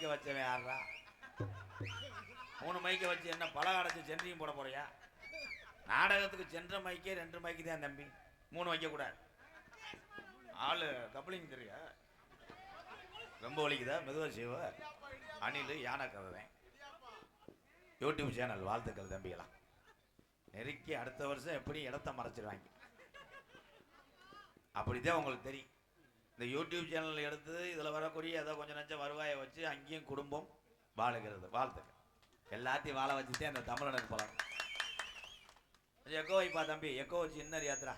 மைக்க வச்சவன் யாரா? 3 மைக்க வச்சு என்ன பல அடைச்சு சென்றையும் போட போறியா? நாடகத்துக்கு சென்ற மைக்கே 2 மைக்கு தான் தம்பி, 3 வைக்க கூடாது. ஆளு கப்ளிங் தெரியா? ரொம்ப வலிக்குதா? மெதுவா செய்வ. அணில் யானை கதை யூடியூப் சேனல் வாழ்த்துக்கள் தம்பிகளா. நெருக்கி அடுத்த வருஷம் எப்படி இடத்த மறைச்சிருவாங்க அப்படிதான் உங்களுக்கு தெரியும். இந்த யூடியூப் சேனல் எடுத்து இதில் வரக்கூடிய ஏதோ கொஞ்சம் நஞ்சம் வருவாயை வச்சு அங்கேயும் குடும்பம் வாழுகிறது. வாழ்த்துக்கள். எல்லாத்தையும் வாழ வச்சுட்டே அந்த தமிழனுக்கு பழம். எக்கோ வைப்பா தம்பி, எக்கோ வச்சு இன்னர் யாத்திரா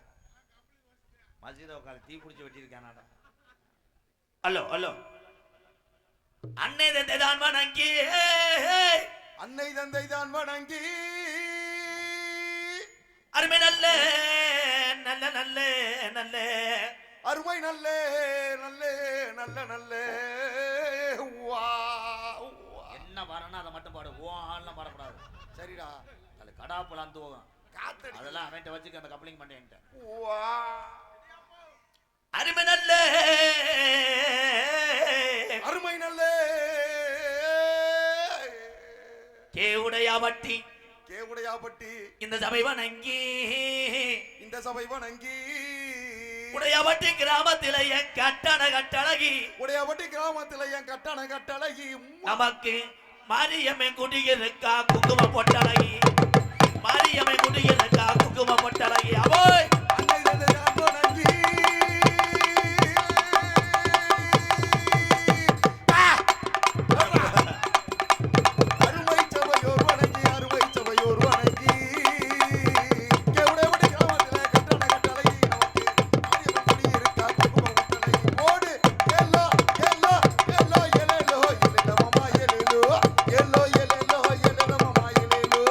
மஸ்ஜிதை உட்காந்து தீ பிடிச்சி வச்சிருக்கான். Hello hello. அன்னை தந்தை தான் வணங்கி, அன்னை தந்தை தான் வணங்கி, அருமை நல்ல நல்ல நல்ல நல்ல அருமை நல்ல நல்ல நல்ல நல்ல. என்ன பாருன்னா அதை மட்டும் பாடு, ஓலாம் பாடக்கூடாது. சரிடா. அது கடாப்புலாம் தூவும் அதெல்லாம் அவன்கிட்ட வச்சுக்க. அந்த கப்ளிங் பண்ணேன்ட்ட அருமை நல்ல அருமை நல்ல கேவுடையாபட்டி கேவுடையாபட்டி இந்த சபை வணங்கி, இந்த சபை வணங்கி, உடையாபட்டி கிராமத்தில என் கட்டண கட்டழகி, உடையாபட்டி கிராமத்தில என் கட்டண கட்டழகி, நமக்கு மாரியம்மை குடியிருக்கா குங்கும பொட்டழகி, மாரியம்மை குடியிருக்கா குங்கும பொட்டழகி. அவோய் அன்னை தந்தை தான் வணங்கி, அருமை சபையோர் வணங்கி, அருமை சபையோர் வணங்கி, கேவுடையாபட்டி கிராமத்தில கட்டண கட்டழகி, நமக்கு மாரியம்மன் குடியிருக்கா குங்கும பொட்டழகி. ஓடு yellow yellow yellow yellow yellow மாமா எல்லோ எல்லோ எல்லோ எல்லோ மாமா எல்லோ.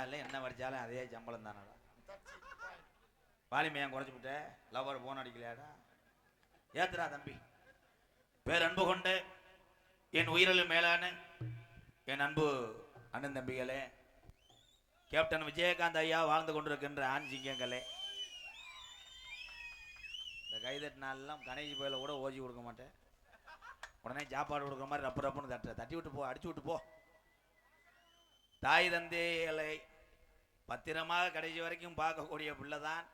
இல்லை என்ன படித்தாலும் அதே சம்பளம் தானடா. வாலிமையா குறைச்சி விட்ட லவர் போன் அடிக்கலையாடா. ஏத்துறா தம்பி. பேர் அன்பு கொண்டு என் உயிரிலும் மேலான என் அன்பு அண்ணன் தம்பிகளே, கேப்டன் விஜயகாந்த் ஐயா வாழ்ந்து கொண்டிருக்கின்ற ஆண் சிங்கங்களே, இந்த கைதட்டினாலாம் கணேஷ் போயில கூட ஓஜி கொடுக்க மாட்டேன். உடனே சாப்பாடு கொடுக்குற மாதிரி ரப்பு ரப்புன்னு தட்டி விட்டு போ, அடிச்சு விட்டு போ. தாய் தந்தைகளை பத்திரமாக கடைசி வரைக்கும் பார்க்கக்கூடிய பிள்ளை தான்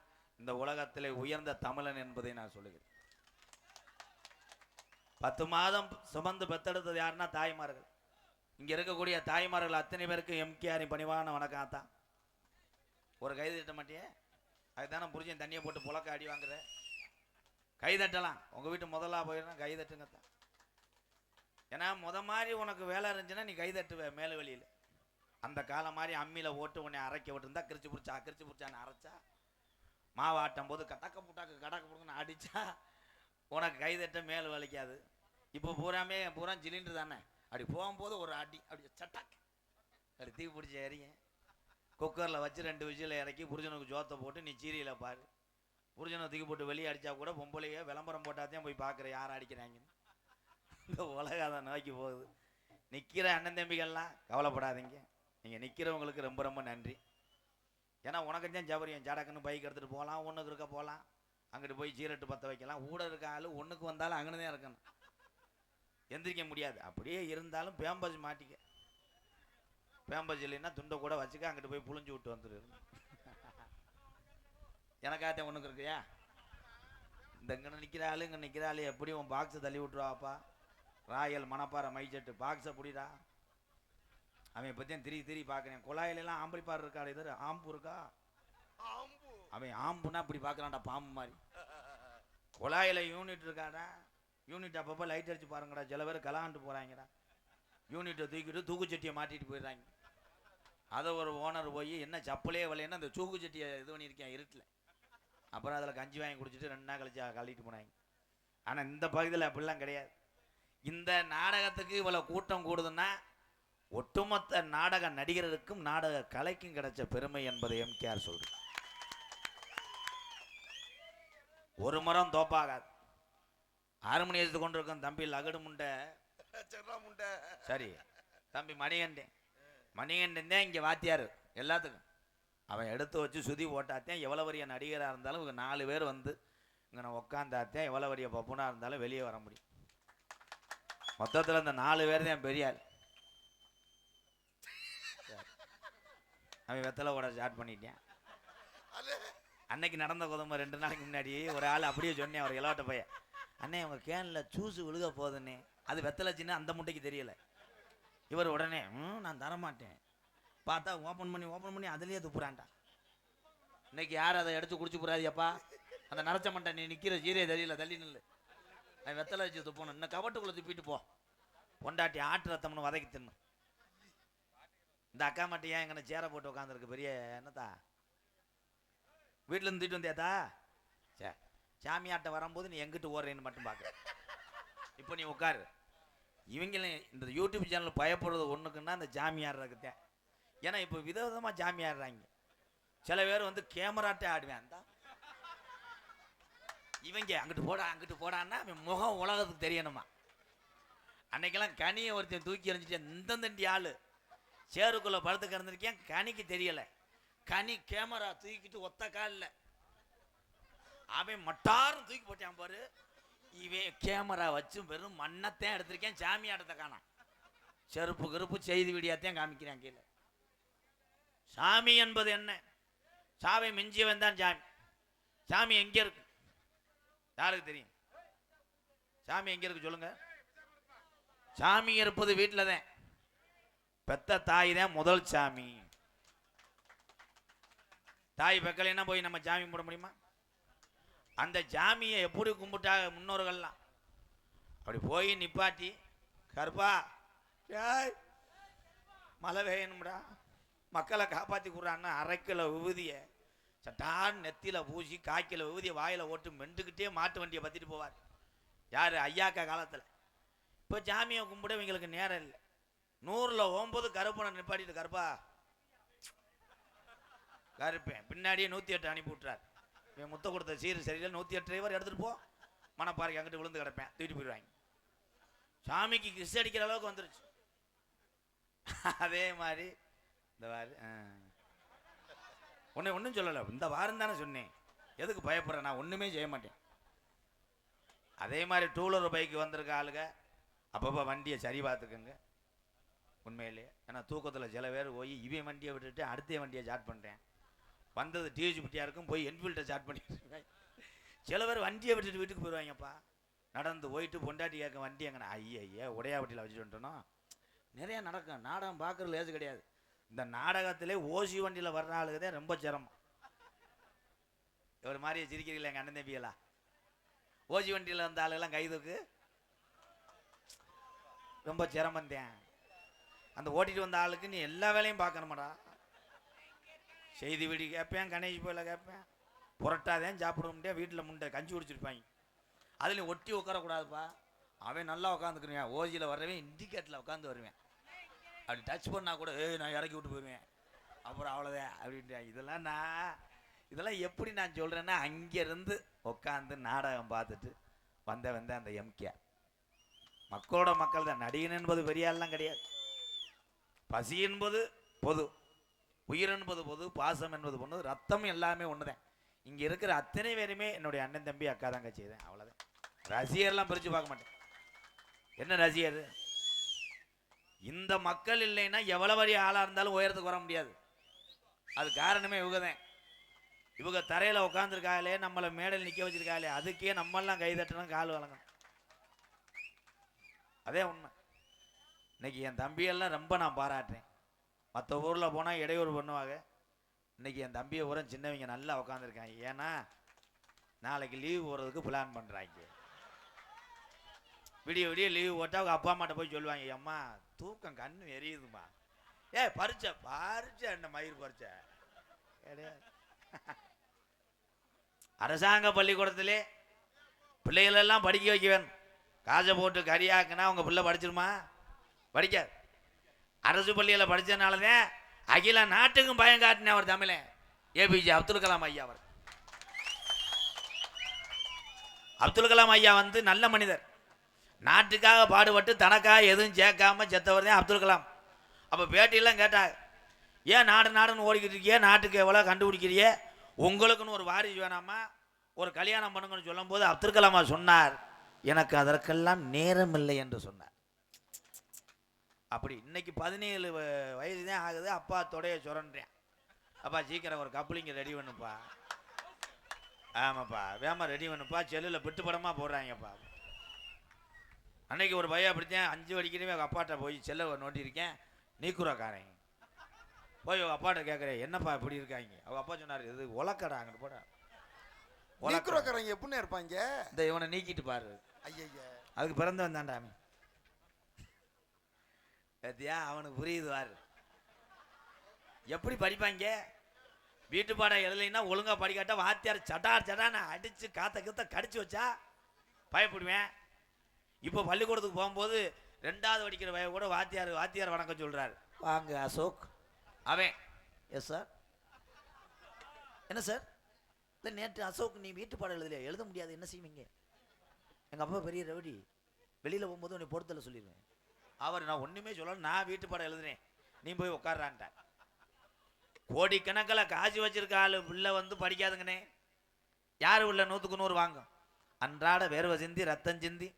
இந்த உலகத்திலே உயர்ந்த தமிழன் என்பதை நான் சொல்லுகிறேன். 10 மாதம் சுமந்து பெத்தெடுத்தது யாருன்னா தாய்மார்கள். இங்க இருக்கக்கூடிய தாய்மார்கள் அத்தனை பேருக்கு எம்கேஆர் பணிவான வணக்கம் தான். ஒரு கை தட்ட மாட்டியே, அதுதானே புரிஞ்சேன் தண்ணியை போட்டு புழக்க அடி வாங்குற. கை தட்டலாம், உங்க வீட்டு முதல்ல போயிடணும், கை தட்டுங்கத்தான். ஏன்னா மாதிரி உனக்கு வேலை இருந்துச்சுன்னா நீ கை தட்டுவ மேல வெளியில். அந்த காலம் மாதிரி அம்மியில் ஓட்டு உன்னை அரைக்க விட்டுருந்தா கிரிச்சு பிடிச்சான்னு அரைச்சா, மாவாட்டும் போது கடக்க புட்டாக்கு அடிச்சா உனக்கு கை தட்ட மேல் வலிக்காது. இப்போ பூரா சிலிண்டர் தானே, அப்படி போகும்போது ஒரு அடி அப்படி சட்டாக் அப்படி தீ பிடிச்சி எறிய குக்கரில் வச்சு 2 விசில் இறக்கி புருஷனுக்கு ஜோத்தை போட்டு நீ சீரியலை பாரு. புருஷனை தூக்கி போட்டு வெளியே அடித்தா கூட பொம்பளையே விளம்பரம் போட்டாதான் போய் பார்க்குற யார் அடிக்கிறாங்கன்னு. இந்த உலகம் அதை நோக்கி போகுது. நிற்கிற அண்ணன் தம்பிகள்லாம் கவலைப்படாதீங்க, நீங்கள் நிற்கிறவங்களுக்கு ரொம்ப ரொம்ப நன்றி. ஏன்னா உனக்கு தான் ஜபரியம் ஜடக்குன்னு பைக் எடுத்துகிட்டு போகலாம், ஒன்றுக்கு இருக்க போகலாம், அங்கிட்டு போய் சீரட்டு பற்ற வைக்கலாம். ஊட இருக்க ஆள் ஒன்றுக்கு வந்தாலும் அங்கன்னு தான் இருக்கணும், எந்திரிக்க முடியாது. அப்படியே இருந்தாலும் பேம்பஸ் மாட்டிக்க, பேம்பஸ் இல்லைன்னா துண்டை கூட வச்சுக்க, அங்கிட்டு போய் புழிஞ்சு விட்டு வந்துடு. எனக்காத்தேன் ஒன்றுக்கு இருக்கியா? இந்த இங்கே நிற்கிற ஆளு இங்கே நிற்கிற ஆளு எப்படி உன் பாக்ஸை தள்ளி விட்டுருவாப்பா. ராயல் மணப்பாறை மைச்செட்டு பாக்ஸை பிடிடா. அவன் பற்றியும் திரி பார்க்குறேன். குழாயிலெல்லாம் ஆம்பளிப்பார் இருக்காடு, இது ஆம்பு இருக்கா? அவன் ஆம்புன்னா இப்படி பார்க்குறான்டா பாம்பு மாதிரி. குழாயில் யூனிட் இருக்காடா, யூனிட் அப்பப்போ லைட் அடிச்சு பாருங்கடா. சில பேர் கலாண்டு போகிறாங்கடா, யூனிட்டை தூக்கிட்டு தூக்குச்சட்டியை மாட்டிட்டு போயிடுறாங்க. அதை ஒரு ஓனர் போய் என்ன சப்பலே வரலைன்னா அந்த தூக்குச்சட்டியை இது பண்ணியிருக்கேன் இருட்டில். அப்புறம் அதில் கஞ்சி வாங்கி குடிச்சிட்டு 2 நாள் கழிச்சு கழிட்டு போனாங்க. ஆனால் இந்த பகுதியில் அப்படிலாம் கிடையாது. இந்த நாடகத்துக்கு இவ்வளோ கூட்டம் கூடுதுன்னா ஒட்டுமொத்த நாடக நடிகர்களுக்கும் நாடக கலைக்கும் கிடைச்ச பெருமை என்பதை எம்கேஆர் சொல்றேன். ஒரு மரம் தோப்பாகாது. ஹார்மோனியத்தை கொண்டிருக்கும் தம்பி லகடு முண்டை, சரி தம்பி மணிகண்டன் தான் இங்கே வாத்தியார் எல்லாத்துக்கும். அவன் எடுத்து வச்சு சுதி போட்டாத்தேன் எவ்வளோ வரிய நடிகராக இருந்தாலும் இவங்க 4 பேர் வந்து இங்கே நான் உட்காந்தாத்தேன் எவ்வளோ வரிய பப்புனாக இருந்தாலும் வெளியே வர முடியும். மொத்தத்தில் இந்த 4 பேர் தான் பெரிய ஆள். அவன் வெத்தலை ஓட ஸ்டார்ட் பண்ணிட்டேன். அன்னைக்கு நடந்த குதம்பை 2 நாளைக்கு முன்னாடி ஒரு ஆள் அப்படியே சொன்னேன், அவர் இலவட்ட பையன், அண்ணே உங்கள் கேனில் ஜூஸு விழுக போகுதுன்னே, அது வெத்தலை சின்ன அந்த முட்டைக்கு தெரியலை. இவர் உடனே நான் தரமாட்டேன், பார்த்தா ஓப்பன் பண்ணி அதுலேயே துப்புறான்டா. இன்னைக்கு யார் அதை எடுத்து குடிச்சு போறாதியப்பா, அந்த நரைச்ச மண்டை நீ நிற்கிற ஜீரே தெரியல, தள்ளி நில்லு, நான் வெத்தலை வச்சு துப்பணும், இன்னும் கவட்டுக்குள்ளே துப்பிட்டு போ, பொண்டாட்டி ஆட்டு ரத்தம்னு வதக்கி தின்னு. இந்த அக்கா மட்டும் ஏன் எங்கன்னு சேரை போட்டு உட்காந்துருக்கு பெரிய என்னத்தா, வீட்டில் இருந்து தூக்கிட்டு வந்தியாத்தா? சே, சாமியாட்ட வரும்போது நீ எங்கிட்டு ஓடுறேன்னு மட்டும் பார்க்குற. இப்போ நீ உட்காரு. இவங்களும் இந்த யூடியூப் சேனல் பயப்படுறது ஒன்றுக்குன்னா இந்த ஜாமியாடுறதுக்குத்தான். ஏன்னா இப்போ விதவிதமாக ஜாமியாடுறாங்க. சில பேர் வந்து கேமராட்டே ஆடுவேன், அந்த இவங்க அங்கிட்டு போடான்னா அவன் முகம் உலகத்துக்கு தெரியணுமா. அன்னைக்கெல்லாம் கனியை ஒருத்தன் தூக்கி எறிஞ்சிட்டேன், இந்த தண்டி ஆள் சேருக்குள்ளே படுத்து கிடந்திருக்கேன், கனிக்கு தெரியலை. கனி கேமரா தூக்கிட்டு ஒத்த காலில் அவன் மட்டாரும் தூக்கி போட்டான் பாரு. இவன் கேமரா வச்சு வெறும் மண்ணத்தையும் எடுத்திருக்கேன், சாமி ஆட்டத்தை காணாம். செருப்பு கருப்பு செய்தி வீடியாத்தையும் காமிக்கிறேன் கீழே. சாமி என்பது என்ன? சாவை மிஞ்சியவன் தான் சாமி. சாமி எங்க இருக்கு யாருக்கு தெரியும்? சாமி எங்க இருக்கு சொல்லுங்க. சாமி இருப்பது வீட்டில் தான். பெத்த தாய் தான் முதல் சாமி. தாய் பெக்கலைன்னா போய் நம்ம சாமி கும்பிட முடியுமா? அந்த சாமியை எப்படி கும்பிட்டா முன்னோர்கள்லாம்? அப்படி போய் நிப்பாட்டி, கருப்பா மழை வேணும்டா, மக்களை காப்பாற்றி கொடுறான்னு 1/2 கிலோ விபூதியை சட்டான்னு நெத்தியில் பூசி 1/4 கிலோ விபூதியை வாயில் ஓட்டு மெண்டுக்கிட்டே மாட்டு வண்டியை பற்றிட்டு போவார். யார்? ஐயாக்கா காலத்தில். இப்போ சாமியை கும்பிட இவங்களுக்கு நேரம் இல்லை. 100ல் 9 கருப்பனை நிப்பாட்டிட்டு, கருப்பா கருப்பேன் பின்னாடியே 108 அனுப்பி விட்டுறாரு. இவன் முத்த கொடுத்த சீர் சரியில்லை, 108 டிரைவர் எடுத்துட்டு போ, மணப்பாறைக்கு அங்கிட்டு விழுந்து கிடப்பேன், தூக்கிட்டு போயிடுவாங்க. சாமிக்கு கிஸ் அடிக்கிற அளவுக்கு வந்துருச்சு. அதே மாதிரி இந்த வாரு உன்னை ஒன்றும் சொல்லலை, இந்த வாரம் தானே சொன்னேன், எதுக்கு பயப்படுறேன், நான் ஒன்றுமே செய்ய மாட்டேன். அதே மாதிரி டூலர் பைக்கு வந்திருக்க ஆளுங்க அப்பப்போ வண்டியை சரி பார்த்துக்கோங்க. உண்மையிலே ஏன்னா தூக்கத்தில் சில பேர் போய் இவன் வண்டியை விட்டுட்டு அடுத்த வண்டியை ஸ்டார்ட் பண்ணுறேன். வந்தது டிவிஜி பிட்டியாக இருக்கும், போய் என்ஃபீல்டை ஸ்டார்ட் பண்ணிட்டு சில பேர் வண்டியை விட்டுட்டு வீட்டுக்கு போயிடுவாங்கப்பா. நடந்து போயிட்டு பொண்டாட்டி கேட்க வண்டி எங்கண்ணா, ஐயா உடையாவட்டியில் வச்சுட்டு வந்துட்டோம். நிறையா நடக்கும். நாடகம் பார்க்குறது லேசு கிடையாது. இந்த நாடகத்திலே ஓசி வண்டியில் வர்ற ஆளுக்குதான் ரொம்ப சிரமம். ஒரு மாதிரியே சிரிக்கிறீங்களா எங்கள் அண்ணன் தம்பிகளா? ஓசி வண்டியில் வந்த ஆளுகெல்லாம் கைதுக்கு ரொம்ப சிரமந்தேன். அந்த ஓட்டிட்டு வந்த ஆளுக்கு நீ எல்லா வேலையும் பார்க்கணுமாடா. செய்தி வீடி கேட்பேன், கணேஷ் போயில கேட்பேன், புரட்டாதேன் சாப்பிட முடியாது, வீட்டில் முண்டை கஞ்சி குடிச்சிருப்பாங்க. அதுலேயும் ஒட்டி உட்காரக்கூடாதுப்பா. அவன் நல்லா உட்காந்துக்குருவேன். ஓசியில் வர்றவன் இண்டிகேட்டில் உட்காந்து வருவேன். அப்படி டச் பண்ணால் கூட நான் இறக்கி விட்டு போயிடுவேன், அப்புறம் அவ்வளோதான் அப்படின்ட்டு. இதெல்லாம் எப்படி நான் சொல்கிறேன்னா, அங்கேருந்து உட்காந்து நாடகம் பார்த்துட்டு வந்த அந்த எம்கே மக்களோட மக்கள் தான். நடிகன் என்பது பெரிய ஆள்லாம் கிடையாது. பசி என்பது பொது, உயிர் என்பது பொது, பாசம் என்பது பொண்ணு, ரத்தம் எல்லாமே ஒன்று தான். இங்கே இருக்கிற அத்தனை பேருமே என்னுடைய அண்ணன் தம்பி அக்கா தாங்க செய்தேன், அவ்வளோதான். ரசிகர்லாம் பிரித்து பார்க்க மாட்டேன். என்ன ரசிகர்? இந்த மக்கள் இல்லைன்னா எவ்வளவு பெரிய ஆளாக இருந்தாலும் உயரத்துக்கு வர முடியாது. அது காரணமே இவங்க தான். இவங்க தரையில் உட்காந்துருக்காங்களே, நம்மளை மேடையில் நிற்க வச்சிருக்காங்களே, அதுக்கே நம்மெல்லாம் கைதட்டணும், கால் வழங்கணும். அதே உண்மை. இன்னைக்கு என் தம்பியெல்லாம் ரொம்ப நான் பாராட்டுறேன். மற்ற ஊரில் போனால் இடையூறு பண்ணுவாங்க. இன்னைக்கு என் தம்பியை ஊர சின்னவங்க நல்லா உட்காந்துருக்காங்க. ஏன்னா நாளைக்கு லீவு போகிறதுக்கு பிளான் பண்ணுறாங்க. விடிய லீவு போட்டால் அவங்க அப்பா அம்மாட்ட போய் சொல்லுவாங்க, அம்மா தூக்கம் கண்ணு எரியுதுமா, பறிச்ச என்ன மயிர் பறிச்ச கிடையாது. அரசாங்க பள்ளிக்கூடத்திலே பிள்ளைகளெல்லாம் படிக்க வைக்க வேணும். காசை போட்டு கரியாக்குனா அவங்க பிள்ளை படிச்சிருமா? படிக்காது. அரசு பள்ளியில் படித்ததுனாலதான் அகில நாட்டுக்கும் பயம் காட்டின அவர் தமிழன் ஏபிஜே அப்துல் கலாம் ஐயா. அவர் அப்துல் கலாம் ஐயா நல்ல மனிதர். நாட்டுக்காக பாடுபட்டு தனக்காக எதுவும் சேர்க்காம செத்தவர் தான் அப்துல் கலாம். அப்போ பேட்டியெல்லாம் கேட்டாங்க, ஏன் நாடுன்னு ஓடிக்கிட்டு இருக்கியே, நாட்டுக்கு எவ்வளோ கண்டுபிடிக்கிறியே, உங்களுக்குன்னு ஒரு வாரிசு வேணாமா, ஒரு கல்யாணம் பண்ணுங்கன்னு சொல்லும் போது அப்துல் கலாமா சொன்னார், எனக்கு அதற்கெல்லாம் நேரம் இல்லை என்று சொன்னார். அப்படி இன்னைக்கு 17 வயசு தான் ஆகுது, அப்பா தொடைய சுரன்றேன், அப்பா சீக்கிரம் ஒரு கப்ளிங்க ரெடி பண்ணுப்பா. ஆமாப்பா வேமா ரெடி பண்ணுப்பா, செல்லில் பிட்டு படமாக போடுறாங்கப்பா. அன்னைக்கு ஒரு பையன் அப்படித்தான் 5 வடிக்கிறவே அவங்க அப்பாட்ட போய் செல்லை நோட்டியிருக்கேன், நீக்குறாக்காரன் போய் அவங்க அப்பாட்ட கேட்குறேன், என்னப்பா இப்படி இருக்காங்க? அவங்க அப்பா சொன்னார், இது உலக்கடா, அங்கிட்டு போட நீக்குறாக்காரங்க எப்படின்னு இருப்பாங்க, இந்த இவனை நீக்கிட்டு பாரு. ஐயா அதுக்கு பிறந்து வந்தாண்டாமே பத்தியா, அவனுக்கு புரியுது வாரு. எப்படி படிப்பாங்க? வீட்டு பாடம் எழுதலைன்னா ஒழுங்கா படிக்காட்டா வாத்தியார் சட்டான்னு அடிச்சு காத்த கடிச்சு வச்சா பயப்படுவேன். இப்போ பள்ளிக்கூடத்துக்கு போகும்போது 2வது படிக்கிற வய கூட வாத்தியார் வணக்கம் சொல்றாரு, வாங்க அசோக். அவன் எஸ் சார். என்ன சார்? இல்லை நேற்று அசோக் நீ வீட்டு பாடம் எழுதலையா? எழுத முடியாது, என்ன செய்வீங்க? எங்கள் அப்பா பெரிய ரவுடி, வெளியில் போகும்போது உன்னை பொறுத்தல சொல்லிடுவேன். அவர் நான் ஒன்றுமே சொல்லணும், நான் வீட்டு பாடம் எழுதுனேன், நீ போய் உட்காரான்ட்டார். கோடிக்கணக்கில் காசு வச்சிருக்க ஆளு பிள்ளை படிக்காதுங்கண்ணே. யார் உள்ள 100க்கு 100 வாங்கும்? அன்றாட வேர்வை சிந்தி ரத்தம் சிந்தி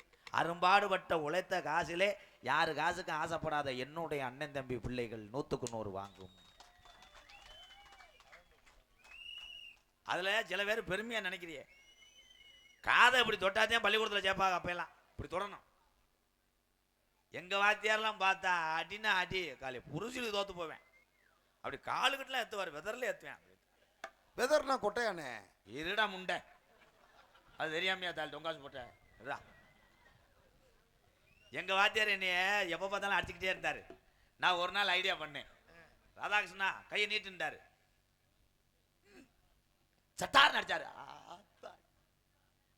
அரும்பாடுபட்ட உழைத்த காசிலே யாரு காசுக்கும் ஆசைப்படாத என்னுடைய அண்ணன் தம்பி பிள்ளைகள் 100க்கு 100 வாங்கும். அதுல சில பேர் பெருமையா நினைக்கிறியே, காதை இப்படி தொட்டாதான் பள்ளிக்கூடத்தில் சேர்ப்பாங்க. அப்பெல்லாம் இப்படி தொடரணும். எங்க வாத்தியாரெல்லாம் பார்த்தா அடினா அடி, காலி புருஷனுக்கு தோத்து போவேன். அப்படி காலுக்கிட்டலாம் எத்துவார், வெதர்ல ஏத்துவேன். வெதர்னா கொட்டையானே, இருடா முண்டை, அது தெரியாமையா தாள் டொங்காசு போட்ட. எங்க வாத்தியார் என்னைய எப்ப பார்த்தாலும் அடிச்சுக்கிட்டே இருந்தாரு. நான் ஒரு நாள் ஐடியா பண்ணேன், ராதாகிருஷ்ணா கையை நீட்டுட்டாரு, சட்டார்னு அடிச்சாரு.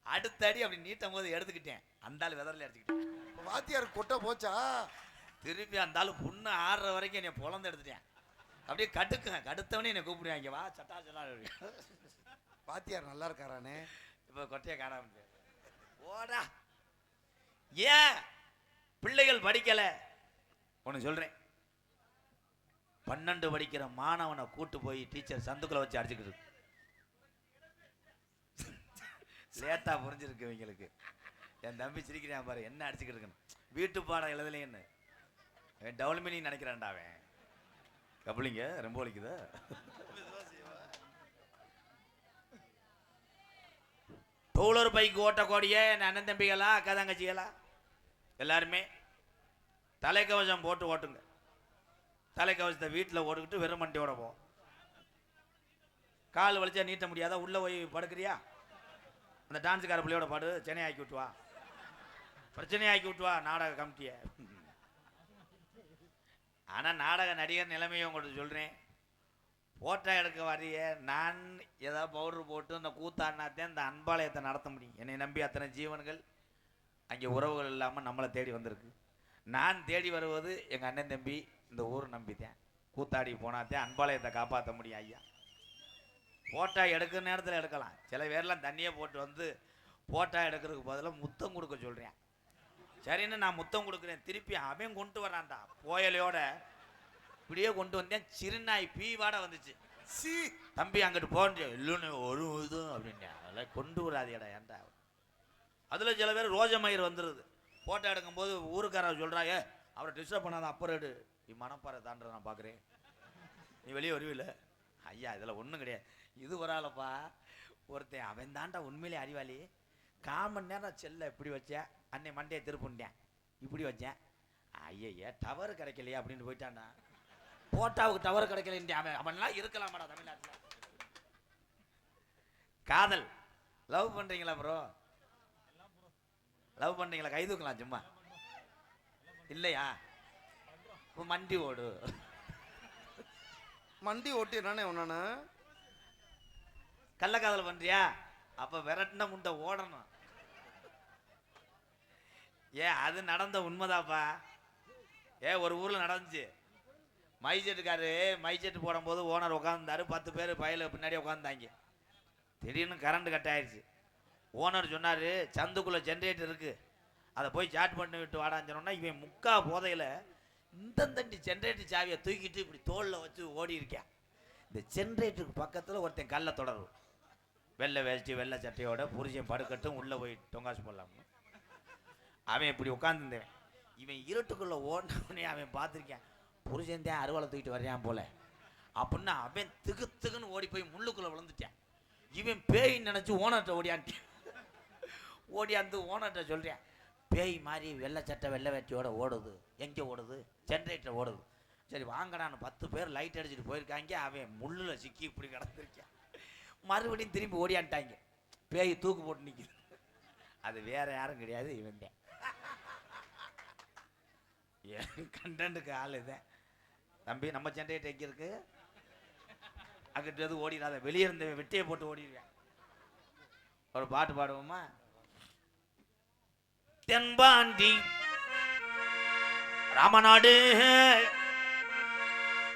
அடுத்த அடி அப்படி நீட்டும் போது எடுத்துக்கிட்டேன், அந்த ஆள் வெதர்ல அடிச்சுக்கிட்டேன். வாத்தியார் கொட்டை போச்சா? திருப்பி அந்த ஆள் புண்ணு ஆடுற வரைக்கும் என்னை பொழந்து எடுத்துட்டேன். அப்படியே கடுக்குங்க, கடுத்தவனே என்னை கூப்பிடுவாங்க, வா சட்டா சட்டா. வாத்தியார் நல்லா இருக்காரானே? இப்போ கொட்டையை காணாம ஓடா. ஏன் பிள்ளைகள் படிக்கல? ஒன்று சொல்றேன், 12 படிக்கிற மாணவனை கூட்டு போய் டீச்சர் சந்துக்குள்ள வச்சு அடிச்சுக்கிட்டு லேட்டா புரிஞ்சிருக்கு இவங்களுக்கு. என் தம்பி சிரிக்கிறான் பாரு, என்ன அடிச்சுக்கிட்டு இருக்கணும், வீட்டு பாடம் எழுதலைன்னு டவுல்மினி நினைக்கிறான்டா அவன். கபலிங்க ரொம்ப வலிக்குதா? டூலர் பைக் ஓட்டக்கூடிய என் அண்ணன் தம்பிகளா அக்கா தங்கச்சிகளா எல்லாருமே தலைக்கவசம் போட்டு ஓட்டுங்க. தலைக்கவசத்தை வீட்டில் ஓட்டுக்கிட்டு வெறும் மண்டியோட போ. கால் வலிச்சா நீட்ட முடியாதா? உள்ள போய் படுக்கிறியா? அந்த டான்ஸுக்கார பிள்ளையோட பாடு, சென்னை ஆக்கி விட்டுவா, பிரச்சனை ஆக்கி விட்டுவா நாடக கமிட்டிய. ஆனால் நாடக நடிகர் நிலைமையை உங்களுக்கு சொல்கிறேன், போட்டோ எடுக்க வரைய நான் ஏதாவது பவுடர் போட்டு அந்த கூத்தாடினாத்தே இந்த அன்பாலயத்தை நடத்த முடியும். என்னை நம்பி அத்தனை ஜீவன்கள் அங்கே உறவுகள் இல்லாமல் நம்மளை தேடி வந்திருக்கு. நான் தேடி வருவது எங்கள் அண்ணன் தம்பி இந்த ஊர் நம்பித்தேன். கூத்தாடி போனாத்தேன் அன்பாலயத்தை காப்பாற்ற முடியும். ஐயா போட்டோ எடுக்கிற நேரத்தில் எடுக்கலாம். சில பேர்லாம் தண்ணியை போட்டு வந்து போட்டோ எடுக்கிறதுக்கு பதிலாக முத்தம் கொடுக்க சொல்கிறேன். சரின்னு நான் முத்தம் கொடுக்குறேன், திருப்பி அவன் கொண்டு வரான்டா புயலையோட. இப்படியே கொண்டு வந்தேன், சிறுநாய் பீவாட வந்துச்சு. தம்பி அங்கிட்டு போன்ற இல்லைன்னு ஒரு இதுவும் அப்படின்னு அதெல்லாம் கொண்டு வராதியடா ஏன்டா. அதில் சில பேர் ரோஜமயிர் வந்துடுது. போட்டோ எடுக்கும்போது ஊருக்காரர் சொல்கிறாங்க, அவரை டிஸ்டர்ப் பண்ணாத, அப்புறம் எடு, நீ மனப்பாறை தாண்டதை நான் பார்க்குறேன், நீ வெளியே வருவில்ல. ஐயா இதில் ஒன்றும் கிடையாது. இது ஒரு ஆளப்பா, ஒருத்தன் அவன் தாண்டா உண்மையிலே அறிவாளி. 1/4 மணி நேரம் செல்ல இப்படி வச்சேன், அன்னை மண்டையை திருப்புண்டேன், இப்படி வச்சேன், ஐயா டவர் கிடைக்கலையா அப்படின்னு போயிட்டான்டா. போட்டாவுக்கு டவர் கிடைக்கல, அவன்லாம் இருக்கலாமாடா தமிழ்நாட்டில். காதல் லவ் பண்ணுறீங்களா ப்ரோ? லவ் பண்ணுறீங்களா? கை தூக்கலாம் சும்மா. இல்லையா? மண்டி ஓடு. மண்டி ஓட்டி என்னண்ணே ஒண்ணு கள்ளக்காதல் பண்றியா? அப்ப விரட்டின முண்டை ஓடணும். அது நடந்த உண்மைதாப்பா. ஒரு ஊர்ல நடந்துச்சு. மைசெட்டுக்காரு மைசெட்டு போடும்போது ஓனர் உட்காந்துருந்தாரு, 10 பேர் பயில பின்னாடி உட்காந்துட்டாங்க. திடீர்னு கரண்ட் கட் ஆயிடுச்சு. ஓனர் சொன்னாரு, சந்துக்குள்ள ஜென்ரேட்டர் இருக்கு, அதை போய் சார்ஜ் பண்ணி விட்டு வாடான்னு சொன்னோன்னா, இவன் முக்கா போதையில இந்த தண்டி ஜென்ரேட்டர் சாவியை தூக்கிட்டு இப்படி தோளில் வச்சு ஓடி இருக்கேன். இந்த ஜென்ரேட்டருக்கு பக்கத்தில் ஒருத்தன் கல்லை தொடரும், வெள்ளை வேஷ்டி வெள்ளை சட்டையோட, புருஷன் படுக்கட்டும் உள்ளே போய் தொங்காசு போடலாம்னு. அவன் இப்படி உட்காந்துருந்தவன். இவன் இருட்டுக்குள்ளே ஓடினவனே அவன் பார்த்துருக்கேன், புருஷன் தான் அறுவலை தூக்கிட்டு வர்றான் போல அப்படின்னா அவன் திகு திகுன்னு ஓடி போய் முள்ளுக்குள்ளே விழுந்துட்டான். இவன் பேயின்னு நினச்சி ஓனர்கிட்ட ஓடியான்ட்டான். ஓடியாந்து ஓனர்கிட்ட சொல்கிறேன், பேய் மாதிரி வெள்ளை சட்டை வெள்ளை வேட்டியோட ஓடுது, எங்கே ஓடுது? ஜென்ரேட்டர் ஓடுது. சரி வாங்கடான்னு 10 பேர் லைட் அடிச்சுட்டு போயிருக்காங்க. அவன் முள்ளில் சிக்கி இப்படி கிடந்திருக்கான். மறுபடியும் திரும்பி ஓடியான்ட்டாங்க. பேய் தூக்கு போட்டு நிற்கிது. அது வேற யாரும் கிடையாது, இவன் தான். என் கண்டென்ட்டுக்கு ஆள் இதுதான். தம்பி நம்ம ஜென்ரேட்டர் எங்கே இருக்கு? அங்கிட்டு ஓடிடாத, வெளியே இருந்த வெட்டியை போட்டு ஓடிடுவேன். ஒரு பாட்டு பாடுவோமா? தென்பாண்டி ராமநாடு,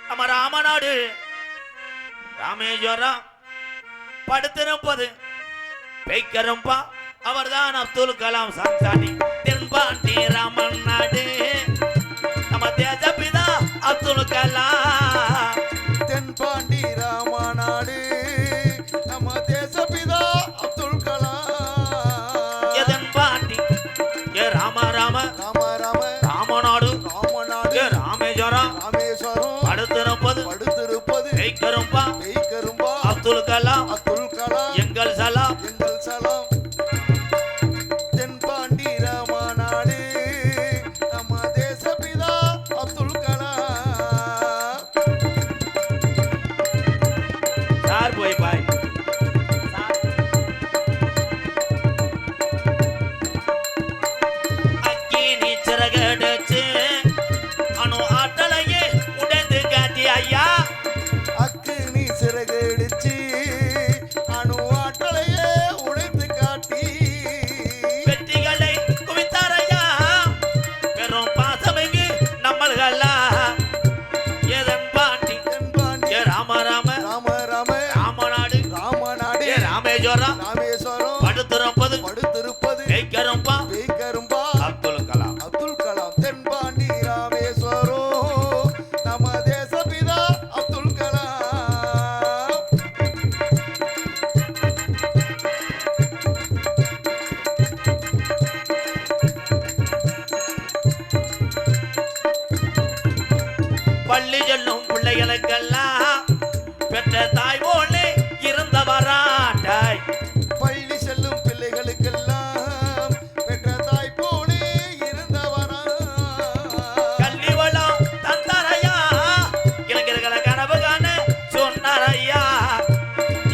நம்ம ராமநாடு ராமேஸ்வரம் படுத்திருப்பது பெய்கரும்பா, அவர்தான் அப்துல் கலாம் சாங்சாணி. தென்பாண்டி ராமநாடு நம்ம தேசப்பிதா அப்துல் கலாம். தென்பாண்டி ராமநாடு நம்ம தேசப்பிதா அப்துல் கலாம். தென்பாண்டி ராம ராம ராம ராம ராமநாடு ராமநாடு ராமேஸ்வரம் ராமேஸ்வரம் படுத்திருப்பது பெய்கரும்பா அப்துல் கலாம். அப்துல் கலாம் எங்கள் சலாம் எங்கள் சலாம். தென்பாண்டி ராமநாடு நம்ம தேசப்பிதா அப்துல் கலாம். சார் போய் பாய். அக்கினி சிறகடிச்சு அணு ஆட்டலையே உடைந்து காட்டி ஐயா. அக்கினி சிறகு ராமேஸ்வரம் ராமேஸ்வரம் படுத்திருப்பது வைக்கரும்பா அப்துல் கலாம் தென்பாண்டி ராமேஸ்வரம் நம்ம தேசபிதா அப்துல் கலாம். பள்ளி செல்லும் பிள்ளைகளுக்கெல்லாம் பெற்ற தாய் போலே இருந்தவராட்டாய். பள்ளி செல்லும் பிள்ளைகளுக்கெல்லாம் பெற்ற தாய் போலே இருந்தவரா. கல்வி வளம் தந்தாரையா, இளைஞர்களை கனவு காண சொன்னாரையா.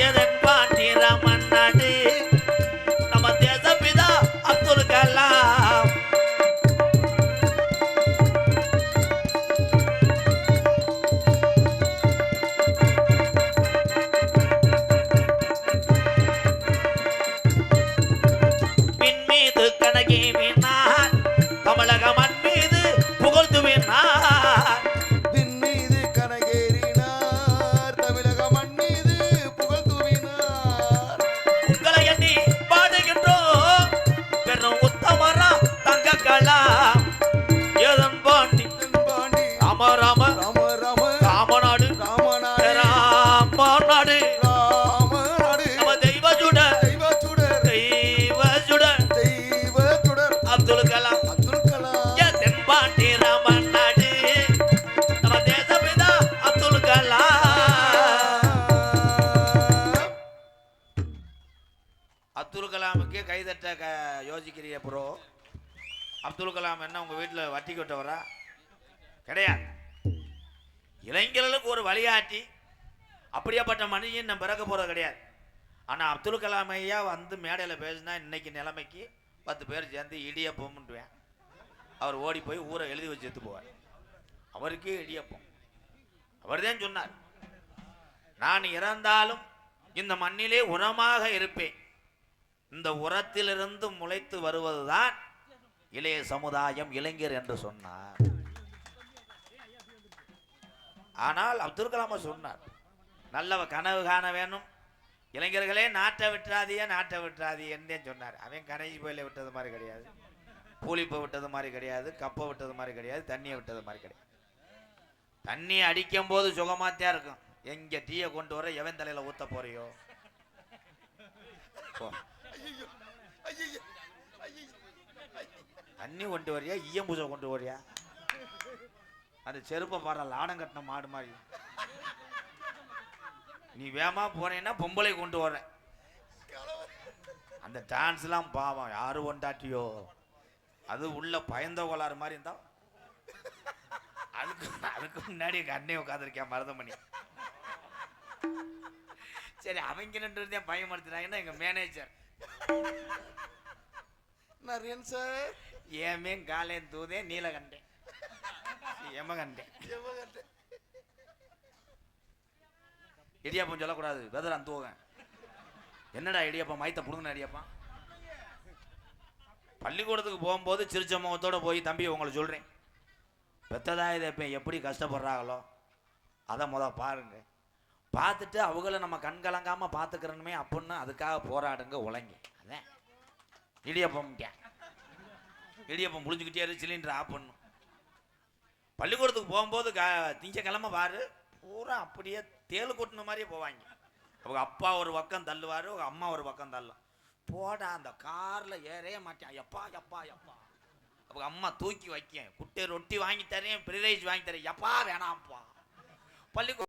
எதன் பாண்டி ராமன் நாடு நம்ம தேசபிதா அப்துல் கலாம். மீது கணக்கி மீனார் தமிழக மண் மீது புகழ்ந்து மீனார். விண் மீது கனகேறினார் தமிழக மண் மீது புகழ் தூவினார். உங்களை எண்ணி பாடுகின்றோம் பெரும் உத்தமரா தங்க கலாம். ஏதன் பாண்டி தென்பாண்டி ராம ராம ராம ராம ராமநாடு ராமநாடு ராமநாடு ராமநாடு நம்ம தெய்வ சுடர் அப்துல் கலாம். அப்துல் கலாம். தென்பாண்டி ராமன் நாடு நம்ம தேசபிதா அப்துல் கலாம். அப்துல் கலாமுக்கு கைதட்ட யோசிக்கிறிய ப்ரோ. அப்துல் கலாம் என்ன உங்க வீட்டில் வட்டி கொட்டவரா? கிடையாது. இளைஞர்களுக்கு ஒரு வழிகாட்டி. அப்படியாப்பட்ட மனுஷன் நம்ம பிறக்க போறது கிடையாது. ஆனால் அப்துல் கலாம் ஐயா வந்து மேடையில் பேசினா இன்னைக்கு நிலைமைக்கு 10 பேர் சேர்ந்து இடியப்பம்ன்றுவேன். அவர் ஓடி போய் ஊரை எழுதி வச்சு எடுத்து போவார். அவருக்கே இடியப்பம். அவர் தான் சொன்னார், நான் இறந்தாலும் இந்த மண்ணிலே உரமாக இருப்பேன். இந்த உரத்திலிருந்து முளைத்து வருவதுதான் இளைய சமுதாயம், இளைஞர் என்று சொன்னார். ஆனால் அப்துல் கலாம சொன்னார், நல்லவ கனவு காண வேணும், இளைஞர்களே நாட்டை விட்டுறாதீன்னு சொன்னார். அவன் கடைசி போயில விட்டது மாதிரி கிடையாது, பூலிப்பை விட்டது மாதிரி கிடையாது, கப்பை விட்டது மாதிரி கிடையாது, தண்ணியை விட்டது மாதிரி கிடையாது. தண்ணி அடிக்கும் போது சுகமாத்தியா இருக்கும். எங்க டீயை கொண்டு வர எவன் தலையில ஊத்த போறியோ தண்ணி கொண்டு வரியா, ஈயம் பூசை கொண்டு வரியா, அந்த செருப்பை பாடுற லாடம் கட்டின மாடு மாதிரி. நீ வேமா போனேன்னா பொம்பளை கொண்டு வர. அந்த டான்ஸ்லாம் பாவம், யாரு ஒண்டாட்டியோ அது உள்ள பயந்த கோளாறு மாதிரி இருந்தா அதுக்கு முன்னாடி எங்க அண்ணே உட்காந்துருக்கேன் மருதமணி. சரி, அவங்க 2 பேரும் பயன்படுத்தினாங்கன்னா எங்க மேனேஜர் நரியன் சார் ஏமே காலேன் தூதே நீலகண்டேன் எமகண்டேன். இடியாப்பம் சொல்லக்கூடாது, வெதர் அந்த என்னடா இடியாப்பம் மைத்த புடுங்கின இடியாப்பம். பள்ளிக்கூடத்துக்கு போகும்போது சிரிச்ச முகத்தோட போய், தம்பி உங்களை சொல்றேன், பெத்ததாய் தேப்பேன் எப்படி கஷ்டப்படுறாங்களோ அதை பாருங்க. பார்த்துட்டு அவங்கள நம்ம கண் கலங்காம பார்த்துக்கிறனுமே அப்படின்னு அதுக்காக போராடுங்க, உழைங்க. அதான் இடியப்பம் முடிஞ்சுக்கிட்டே சிலிண்டர் ஆஃப் பண்ணும். பள்ளிக்கூடத்துக்கு போகும்போது திங்கக்கிழமை பாரு பூரா அப்படியே தேல் கொட்டின மாதிரியே போவாங்க. அவங்க அப்பா ஒரு பக்கம் தள்ளுவார், அவங்க அம்மா ஒரு பக்கம் தள்ளும். போடா அந்த காரில் ஏறவே மாட்டேன், எப்பா எப்பா எப்பா. அவங்க அம்மா தூக்கி வைக்க, குட்டை ரொட்டி வாங்கி தரேன், ஃப்ரைட் ரைஸ் வாங்கி தரேன், எப்பா வேணாம்ப்பா. பள்ளிக்கூடம்